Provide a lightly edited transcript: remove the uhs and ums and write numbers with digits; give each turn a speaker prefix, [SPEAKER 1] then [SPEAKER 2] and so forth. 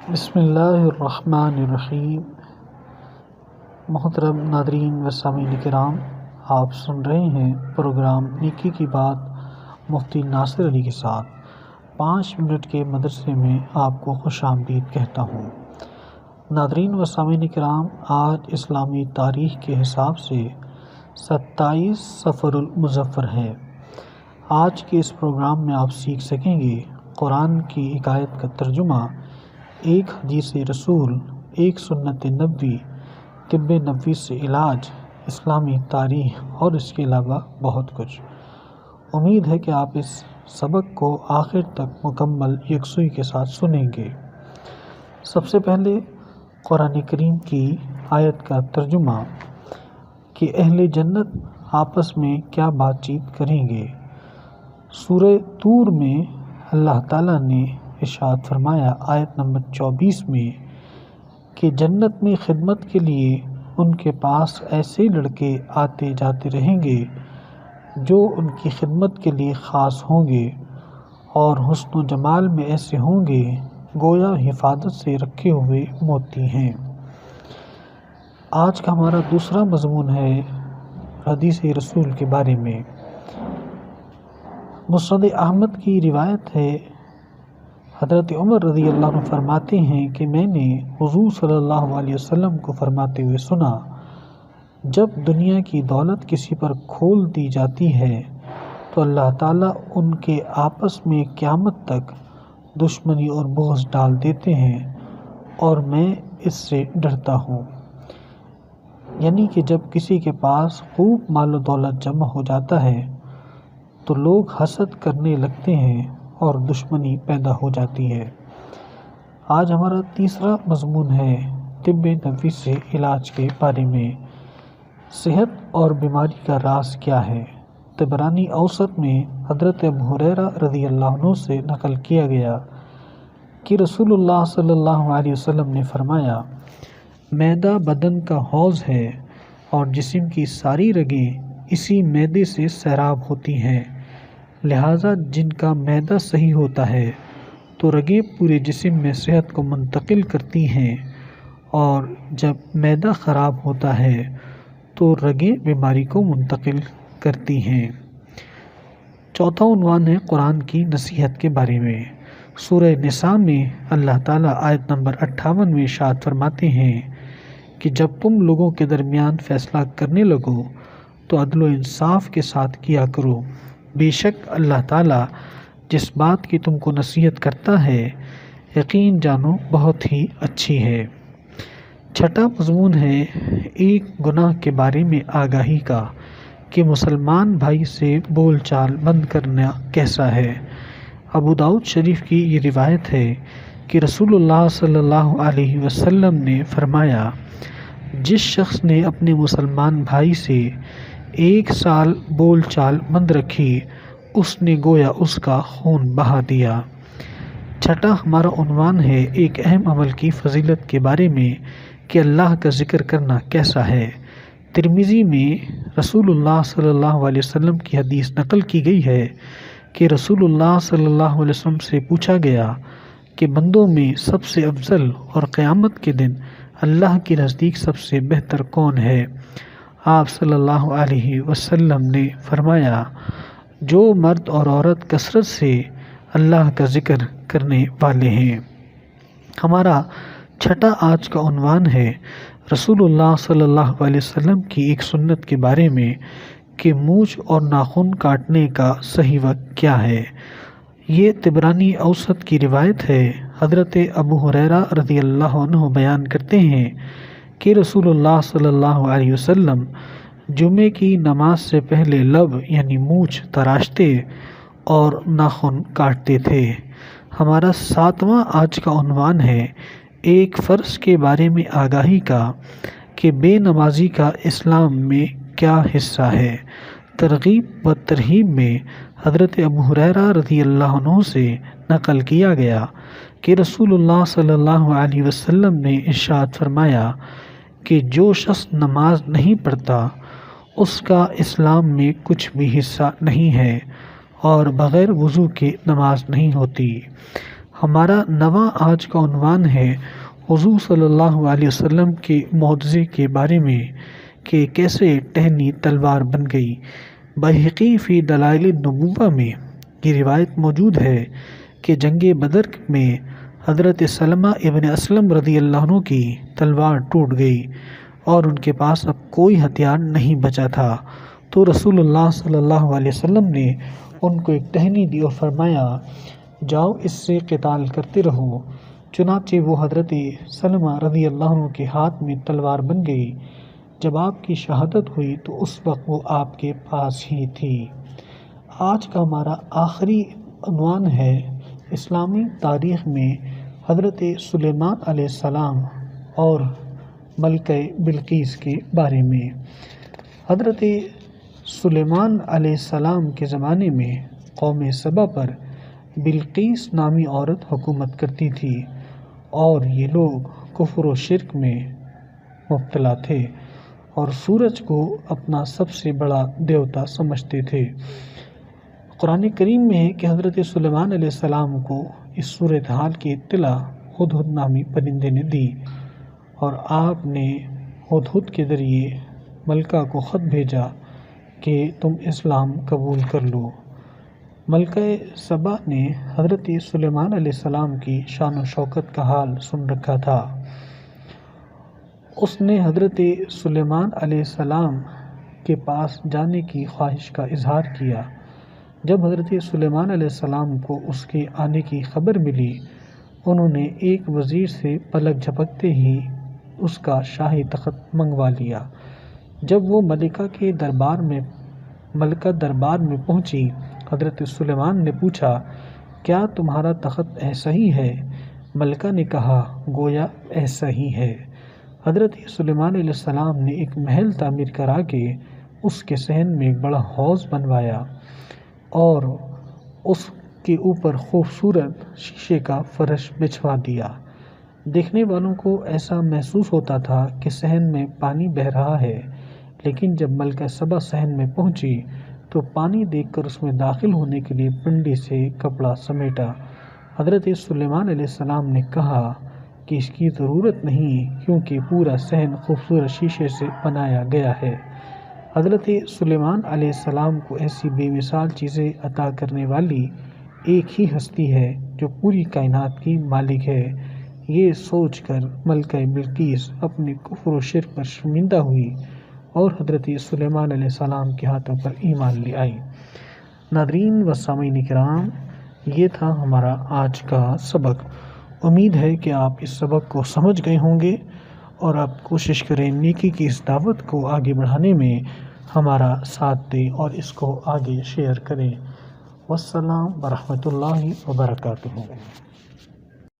[SPEAKER 1] بسم اللہ الرحمن الرحیم۔ محترم ناظرین و سامعین کرام، آپ سن رہے ہیں پروگرام نیکی کی بات مفتی ناصر علی کے ساتھ۔ 5 منٹ کے مدرسے میں آپ کو خوش آمدید کہتا ہوں۔ ناظرین و سامعین کرام، آج اسلامی تاریخ کے حساب سے 27 صفر المظفر ہے۔ آج کے اس پروگرام میں آپ سیکھ سکیں گے قرآن کی ایک آیت کا ترجمہ، ایک حدیث رسول، ایک سنت نبوی، طب نبوی سے علاج، اسلامی تاریخ اور اس کے علاوہ بہت کچھ۔ امید ہے کہ آپ اس سبق کو آخر تک مکمل یکسوئی کے ساتھ سنیں گے۔ سب سے پہلے قرآن کریم کی آیت کا ترجمہ کہ اہل جنت آپس میں کیا بات چیت کریں گے۔ سورہ طور میں اللہ تعالیٰ نے ارشاد فرمایا آیت نمبر 24 میں کہ جنت میں خدمت کے لیے ان کے پاس ایسے لڑکے آتے جاتے رہیں گے جو ان کی خدمت کے لیے خاص ہوں گے اور حسن و جمال میں ایسے ہوں گے گویا حفاظت سے رکھے ہوئے موتی ہیں۔ آج کا ہمارا دوسرا مضمون ہے حدیث رسول کے بارے میں۔ مسند احمد کی روایت ہے، حضرت عمر رضی اللہ عنہ فرماتے ہیں کہ میں نے حضور صلی اللہ علیہ وسلم کو فرماتے ہوئے سنا، جب دنیا کی دولت کسی پر کھول دی جاتی ہے تو اللہ تعالیٰ ان کے آپس میں قیامت تک دشمنی اور بغض ڈال دیتے ہیں اور میں اس سے ڈرتا ہوں۔ یعنی کہ جب کسی کے پاس خوب مال و دولت جمع ہو جاتا ہے تو لوگ حسد کرنے لگتے ہیں اور دشمنی پیدا ہو جاتی ہے۔ آج ہمارا تیسرا مضمون ہے طب نبوی سے علاج کے بارے میں۔ صحت اور بیماری کا راز کیا ہے؟ طبرانی اوسط میں حضرت ابو ہریرہ رضی اللہ عنہ سے نقل کیا گیا کہ رسول اللہ صلی اللہ علیہ وسلم نے فرمایا، معدہ بدن کا حوض ہے اور جسم کی ساری رگیں اسی معدے سے سیراب ہوتی ہیں، لہٰذا جن کا معدہ صحیح ہوتا ہے تو رگیں پورے جسم میں صحت کو منتقل کرتی ہیں، اور جب معدہ خراب ہوتا ہے تو رگیں بیماری کو منتقل کرتی ہیں۔ چوتھا عنوان ہے قرآن کی نصیحت کے بارے میں۔ سورہ نساء میں اللہ تعالیٰ آیت نمبر 58 میں ارشاد فرماتے ہیں کہ جب تم لوگوں کے درمیان فیصلہ کرنے لگو تو عدل و انصاف کے ساتھ کیا کرو، بے شک اللہ تعالیٰ جس بات کی تم کو نصیحت کرتا ہے یقین جانو بہت ہی اچھی ہے۔ چھٹا مضمون ہے ایک گناہ کے بارے میں آگاہی کا کہ مسلمان بھائی سے بول چال بند کرنا کیسا ہے۔ ابو داؤد شریف کی یہ روایت ہے کہ رسول اللہ صلی اللہ علیہ وسلم نے فرمایا، جس شخص نے اپنے مسلمان بھائی سے 1 سال بول چال بند رکھی اس نے گویا اس کا خون بہا دیا۔ چھٹا ہمارا عنوان ہے ایک اہم عمل کی فضیلت کے بارے میں کہ اللہ کا ذکر کرنا کیسا ہے۔ ترمذی میں رسول اللہ صلی اللہ علیہ وسلم کی حدیث نقل کی گئی ہے کہ رسول اللہ صلی اللہ علیہ وسلم سے پوچھا گیا کہ بندوں میں سب سے افضل اور قیامت کے دن اللہ کے نزدیک سب سے بہتر کون ہے؟ آپ صلی اللہ علیہ وسلم نے فرمایا، جو مرد اور عورت کثرت سے اللہ کا ذکر کرنے والے ہیں۔ ہمارا چھٹا آج کا عنوان ہے رسول اللہ صلی اللہ علیہ وسلم کی ایک سنت کے بارے میں کہ مونچھ اور ناخن کاٹنے کا صحیح وقت کیا ہے۔ یہ طبرانی اوسط کی روایت ہے۔ حضرت ابو ہریرہ رضی اللہ عنہ بیان کرتے ہیں کہ رسول اللہ صلی اللہ علیہ وسلم جمعے کی نماز سے پہلے لب یعنی مونچھ تراشتے اور ناخن کاٹتے تھے۔ ہمارا 7واں آج کا عنوان ہے ایک فرض کے بارے میں آگاہی کا کہ بے نمازی کا اسلام میں کیا حصہ ہے۔ ترغیب و ترہیب میں حضرت ابو ہریرہ رضی اللہ عنہ سے نقل کیا گیا کہ رسول اللہ صلی اللہ علیہ وسلم نے ارشاد فرمایا کہ جو شخص نماز نہیں پڑھتا اس کا اسلام میں کچھ بھی حصہ نہیں ہے اور بغیر وضو کے نماز نہیں ہوتی۔ ہمارا نواں آج کا عنوان ہے حضور صلی اللہ علیہ وسلم کے معجزے کے بارے میں کہ کیسے ٹہنی تلوار بن گئی۔ بحقی فی دلائل النبوہ میں یہ روایت موجود ہے کہ جنگ بدر میں حضرت سلمہ ابن اسلم رضی اللہ عنہ کی تلوار ٹوٹ گئی اور ان کے پاس اب کوئی ہتھیار نہیں بچا تھا، تو رسول اللہ صلی اللہ علیہ وسلم نے ان کو ایک ٹہنی دی اور فرمایا جاؤ اس سے قتال کرتے رہو۔ چنانچہ وہ حضرت سلمہ رضی اللہ عنہ کے ہاتھ میں تلوار بن گئی۔ جب آپ کی شہادت ہوئی تو اس وقت وہ آپ کے پاس ہی تھی۔ آج کا ہمارا آخری عنوان ہے اسلامی تاریخ میں حضرت سلیمان علیہ السلام اور ملکہ بلقیس کے بارے میں۔ حضرت سلیمان علیہ السلام کے زمانے میں قوم سبا پر بلقیس نامی عورت حکومت کرتی تھی اور یہ لوگ کفر و شرک میں مبتلا تھے اور سورج کو اپنا سب سے بڑا دیوتا سمجھتے تھے۔ قرآن کریم میں ہے کہ حضرت سلیمان علیہ السلام کو اس صورتحال کی اطلاع ہدہد نامی پرندے نے دی اور آپ نے ہدہد کے ذریعے ملکہ کو خط بھیجا کہ تم اسلام قبول کر لو۔ ملکہ سبا نے حضرت سلیمان علیہ السلام کی شان و شوکت کا حال سن رکھا تھا۔ اس نے حضرت سلیمان علیہ السلام کے پاس جانے کی خواہش کا اظہار کیا۔ جب حضرت سلیمان علیہ السلام کو اس کے آنے کی خبر ملی، انہوں نے ایک وزیر سے پلک جھپکتے ہی اس کا شاہی تخت منگوا لیا۔ جب وہ ملکہ دربار میں پہنچی، حضرت سلیمان نے پوچھا کیا تمہارا تخت ایسا ہی ہے؟ ملکہ نے کہا گویا ایسا ہی ہے۔ حضرت سلیمان علیہ السلام نے ایک محل تعمیر کرا کے اس کے صحن میں ایک بڑا حوض بنوایا اور اس کے اوپر خوبصورت شیشے کا فرش بچھوا دیا۔ دیکھنے والوں کو ایسا محسوس ہوتا تھا کہ صحن میں پانی بہہ رہا ہے، لیکن جب ملکہ سبا صحن میں پہنچی تو پانی دیکھ کر اس میں داخل ہونے کے لیے پنڈی سے کپڑا سمیٹا۔ حضرت سلیمان علیہ السلام نے کہا کہ اس کی ضرورت نہیں کیونکہ پورا صحن خوبصورت شیشے سے بنایا گیا ہے۔ حضرت سلیمان علیہ السلام کو ایسی بے مثال چیزیں عطا کرنے والی ایک ہی ہستی ہے جو پوری کائنات کی مالک ہے۔ یہ سوچ کر ملکہ بلقیس اپنے کفر و شرک پر شرمندہ ہوئی اور حضرت سلیمان علیہ السلام کے ہاتھوں پر ایمان لے آئی۔ ناظرین و سامعین کرام، یہ تھا ہمارا آج کا سبق۔ امید ہے کہ آپ اس سبق کو سمجھ گئے ہوں گے اور آپ کوشش کریں نیکی کی اس دعوت کو آگے بڑھانے میں ہمارا ساتھ دیں اور اس کو آگے شیئر کریں۔ والسلام ورحمۃ اللہ وبرکاتہ۔